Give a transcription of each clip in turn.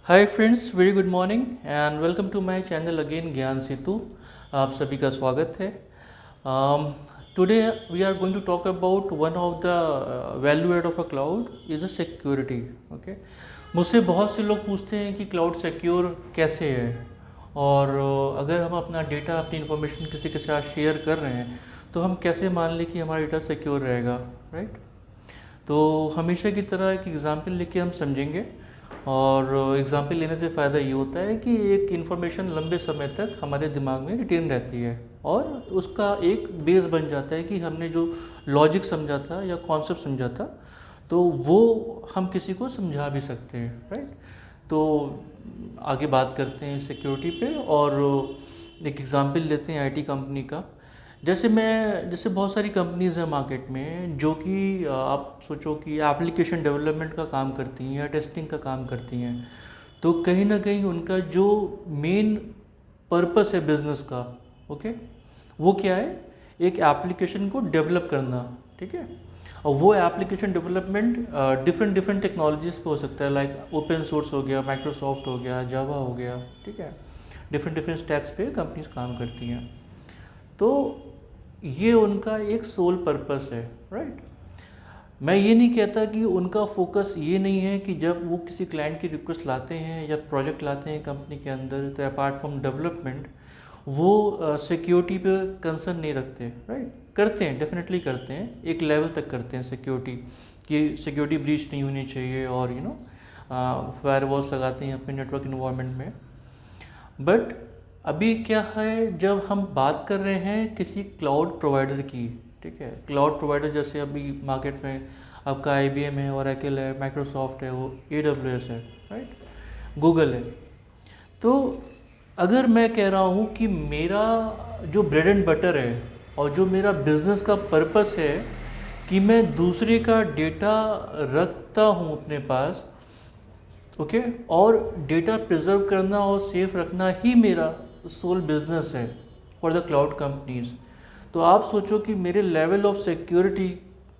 Hi friends, very good morning and welcome to my channel again Gyan Setu. आप सभी का स्वागत है। Today we are going to talk about one of the value add of a cloud is a security. Okay, मुझसे बहुत से लोग पूछते हैं कि क्लाउड सिक्योर कैसे है, और अगर हम अपना डेटा, अपनी इंफॉर्मेशन किसी के साथ शेयर कर रहे हैं तो हम कैसे मान लें कि हमारा डेटा सिक्योर रहेगा, राइट? तो हमेशा की तरह एक एग्ज़ाम्पल लेके हम समझेंगे, और एग्ज़ाम्पल लेने से फ़ायदा ये होता है कि एक इन्फॉर्मेशन लंबे समय तक हमारे दिमाग में रिटेन रहती है, और उसका एक बेस बन जाता है कि हमने जो लॉजिक समझा था या कॉन्सेप्ट समझा था तो वो हम किसी को समझा भी सकते हैं, राइट? तो आगे बात करते हैं सिक्योरिटी पे, और एक एग्ज़ाम्पल लेते हैं आईटी कंपनी का। जैसे बहुत सारी कंपनीज़ हैं मार्केट में जो कि आप सोचो कि एप्लीकेशन डेवलपमेंट का काम करती हैं या टेस्टिंग का काम करती हैं। तो कहीं ना कहीं उनका जो मेन पर्पस है बिजनेस का, ओके, वो क्या है? एक एप्लीकेशन को डेवलप करना, ठीक है? और वो application development different different technologies पे हो सकता है, लाइक ओपन सोर्स हो गया, माइक्रोसॉफ्ट हो गया, जावा हो गया, ठीक है? डिफरेंट डिफरेंट स्टैक्स पे कंपनीज काम करती हैं। तो ये उनका एक सोल पर्पस है, राइट? मैं ये नहीं कहता कि उनका फोकस ये नहीं है कि जब वो किसी क्लाइंट की रिक्वेस्ट लाते हैं या प्रोजेक्ट लाते हैं कंपनी के अंदर, तो अपार्ट फ्रॉम डेवलपमेंट वो सिक्योरिटी पे कंसर्न नहीं रखते, राइट? करते हैं, डेफिनेटली करते हैं, एक लेवल तक करते हैं सिक्योरिटी, कि सिक्योरिटी ब्रीच नहीं होनी चाहिए, और फायरवॉल्स लगाते हैं अपने नेटवर्क इन्वायरमेंट में। बट अभी क्या है, जब हम बात कर रहे हैं किसी क्लाउड प्रोवाइडर की, ठीक है? क्लाउड प्रोवाइडर जैसे अभी मार्केट में आपका IBM है, ओरेकल है, माइक्रोसॉफ्ट है, वो AWS है, राइट? गूगल है। तो अगर मैं कह रहा हूँ कि मेरा जो ब्रेड एंड बटर है और जो मेरा बिजनेस का पर्पस है कि मैं दूसरे का डेटा रखता हूँ अपने पास, ओके, और डेटा प्रिजर्व करना और सेफ रखना ही मेरा सोल बिजनेस है फॉर द क्लाउड कंपनीज, तो आप सोचो कि मेरे लेवल ऑफ सिक्योरिटी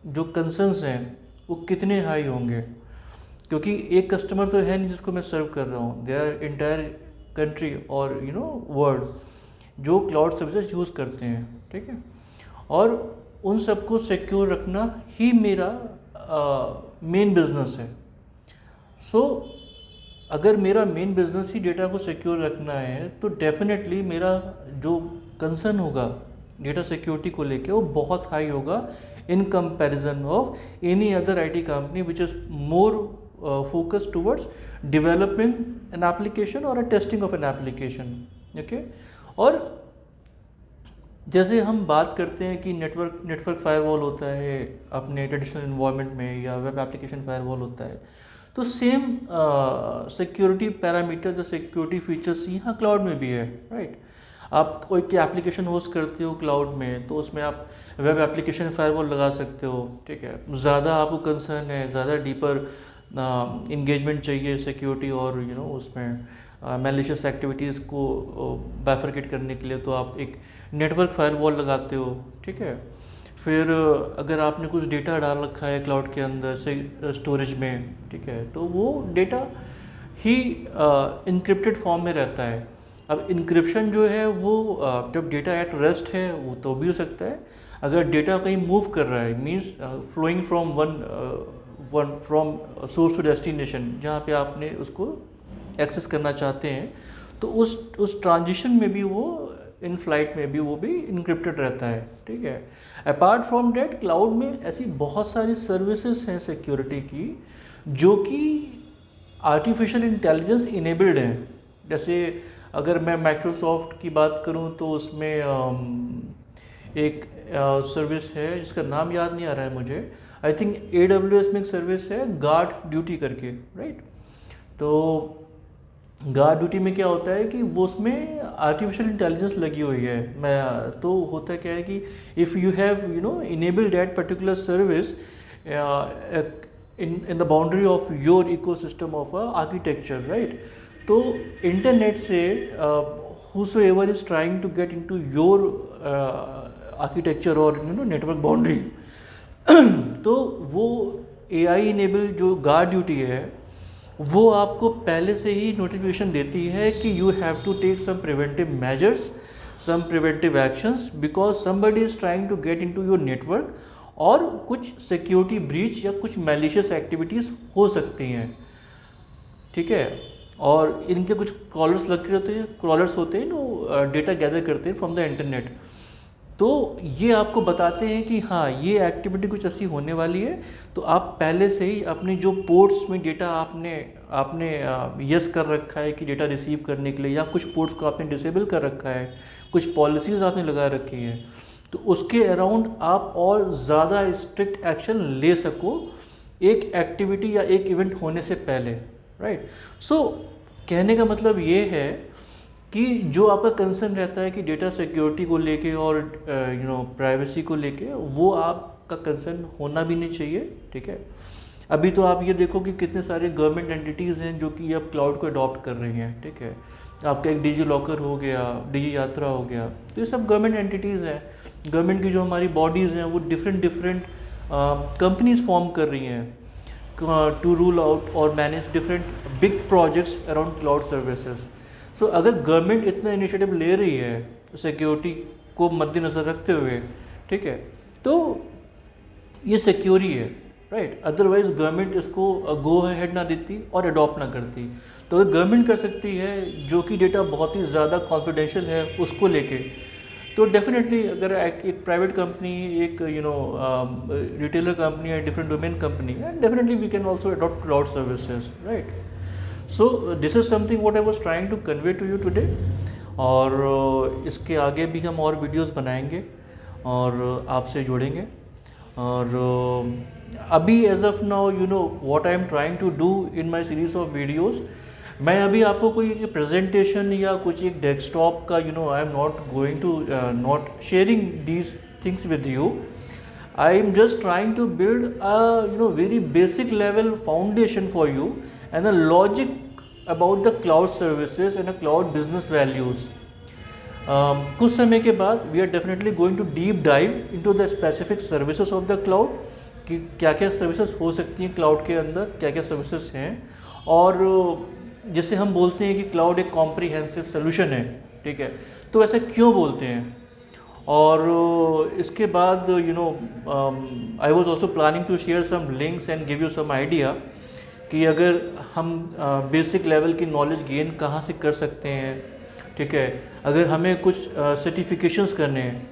जो कंसर्न्स हैं वो कितने हाई होंगे। क्योंकि एक कस्टमर तो है नहीं जिसको मैं सर्व कर रहा हूँ, दे आर इंटायर कंट्री और वर्ल्ड जो क्लाउड सर्विसेज यूज़ करते हैं, ठीक है? और उन सबको सिक्योर रखना ही मेरा मेन बिजनेस है। सो अगर मेरा मेन बिजनेस ही डेटा को सिक्योर रखना है तो डेफिनेटली मेरा जो कंसर्न होगा डेटा सिक्योरिटी को लेके वो बहुत हाई होगा in comparison of any other IT company which is more focus towards developing an application और a testing of an application, okay? और जैसे हम बात करते हैं कि नेटवर्क फायरवॉल होता है अपने ट्रेडिशनल इन्वायरमेंट में, या वेब एप्लीकेशन फायरवॉल होता है, तो सेम सिक्योरिटी पैरामीटर्स या सिक्योरिटी फीचर्स यहाँ क्लाउड में भी है, राइट? आप कोई की एप्लीकेशन होस्ट करते हो क्लाउड में, तो उसमें आप वेब एप्लीकेशन फायरवॉल लगा सकते हो, ठीक है? ज़्यादा आपको कंसर्न है, ज़्यादा डीपर इंगेजमेंट चाहिए सिक्योरिटी, और उसमें मैलिशियस एक्टिविटीज़ को बाइफरकेट करने के लिए तो आप एक नेटवर्क फायरवॉल लगाते हो, ठीक है? फिर अगर आपने कुछ डेटा डाल रखा है क्लाउड के अंदर से स्टोरेज में, ठीक है, तो वो डेटा ही इनक्रिप्टेड फॉर्म में रहता है। अब इनक्रिप्शन जो है वो जब डेटा एट रेस्ट है वो तो भी हो सकता है, अगर डेटा कहीं मूव कर रहा है, means flowing from one from source to destination, जहाँ पे आपने उसको एक्सेस करना चाहते हैं, तो उस ट्रांजिशन में भी वो इन फ्लाइट में भी वो भी इनक्रिप्टेड रहता है, ठीक है? अपार्ट फ्रॉम डैट क्लाउड में ऐसी बहुत सारी सर्विसेज हैं सिक्योरिटी की जो कि आर्टिफिशियल इंटेलिजेंस इनेबल्ड हैं। जैसे अगर मैं माइक्रोसॉफ्ट की बात करूं तो उसमें एक सर्विस है जिसका नाम याद नहीं आ रहा है मुझे, आई थिंक AWS में एक सर्विस है गार्ड ड्यूटी करके, राइट? तो गार्ड ड्यूटी में क्या होता है कि वो उसमें आर्टिफिशियल इंटेलिजेंस लगी हुई है। मैं तो होता क्या है कि if you have enable that particular service in the boundary of your ecosystem of architecture, right? तो इंटरनेट से whosoever is trying to get into your architecture और नेटवर्क बाउंड्री तो वो AI इनेबल जो गार्ड ड्यूटी है वो आपको पहले से ही नोटिफिकेशन देती है कि you have to take some preventive measures, some preventive actions, because somebody is trying to get into your network, और कुछ सिक्योरिटी ब्रीच या कुछ मैलिशियस एक्टिविटीज़ हो सकती हैं, ठीक है। और इनके कुछ क्रॉलर्स होते हैं जो डेटा गैदर करते हैं फ्रॉम द इंटरनेट। तो ये आपको बताते हैं कि हाँ, ये एक्टिविटी कुछ ऐसी होने वाली है, तो आप पहले से ही अपने जो पोर्ट्स में डेटा आपने आपने यस कर रखा है कि डेटा रिसीव करने के लिए, या कुछ पोर्ट्स को आपने डिसेबल कर रखा है, कुछ पॉलिसीज़ आपने लगा रखी हैं, तो उसके अराउंड आप और ज़्यादा स्ट्रिक्ट एक्शन ले सको एक एक्टिविटी या एक इवेंट होने से पहले, राइट। सो कहने का मतलब ये है कि जो आपका कंसर्न रहता है कि डेटा सिक्योरिटी को लेके और प्राइवेसी को लेके, वो आपका कंसर्न होना भी नहीं चाहिए, ठीक है। अभी तो आप ये देखो कि कितने सारे गवर्नमेंट एंटिटीज़ हैं जो कि अब क्लाउड को अडॉप्ट कर रही हैं, ठीक है। आपका एक डिजी लॉकर हो गया, डिजी यात्रा हो गया, तो ये सब गवर्नमेंट एंटिटीज़ हैं। गवर्नमेंट की जो हमारी बॉडीज़ हैं वो डिफरेंट कंपनीज फॉर्म कर रही हैं टू रूल आउट और manage different big projects around cloud services. So अगर गवर्नमेंट इतना इनिशिएटिव ले रही है सिक्योरिटी को मद्देनज़र रखते हुए, ठीक है, तो ये सिक्योर ही है, राइट। अदरवाइज गवर्नमेंट इसको गो हेड ना देती और अडॉप्ट ना करती। तो अगर गवर्नमेंट कर सकती है जो कि डेटा बहुत ही ज़्यादा कॉन्फिडेंशियल है उसको लेके, तो डेफिनेटली अगर एक प्राइवेट कंपनी, एक रिटेलर कंपनी या डिफरेंट डोमेन कंपनी है, definitely we can also adopt cloud services, right. So this is something what I was trying to convey to you today. और इसके आगे भी हम और वीडियोस बनाएंगे और आपसे जुड़ेंगे। और अभी as of now what I am trying to do in my series of videos, मैं अभी आपको कोई एक प्रेजेंटेशन या कुछ एक डेस्कटॉप का I am not going to not sharing these things with you. I am just trying to build a very basic level foundation for you and a logic about the cloud services and a cloud business values. कुछ समय के बाद we are definitely going to deep dive into the specific services of the cloud, कि क्या क्या services हो सकती हैं क्लाउड के अंदर, क्या क्या सर्विसेज हैं। और जैसे हम बोलते हैं कि क्लाउड एक कॉम्प्रिहेंसिव सोल्यूशन है, ठीक है, तो ऐसा क्यों बोलते हैं। और इसके बाद I was also planning to share some links and give you some idea कि अगर हम बेसिक लेवल की नॉलेज गेन कहाँ से कर सकते हैं, ठीक है। अगर हमें कुछ सर्टिफिकेशंस करने हैं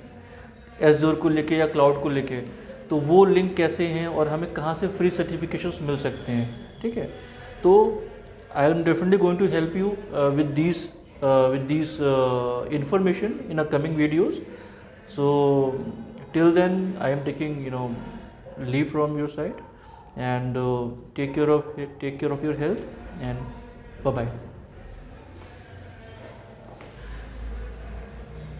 एज़्योर को लेके या क्लाउड को लेके, तो वो लिंक कैसे हैं और हमें कहाँ से फ्री सर्टिफिकेशंस मिल सकते हैं, ठीक है। तो I am definitely going to help you with these information in upcoming videos. So till then I am taking leave from your side, and take care of your health, and bye bye.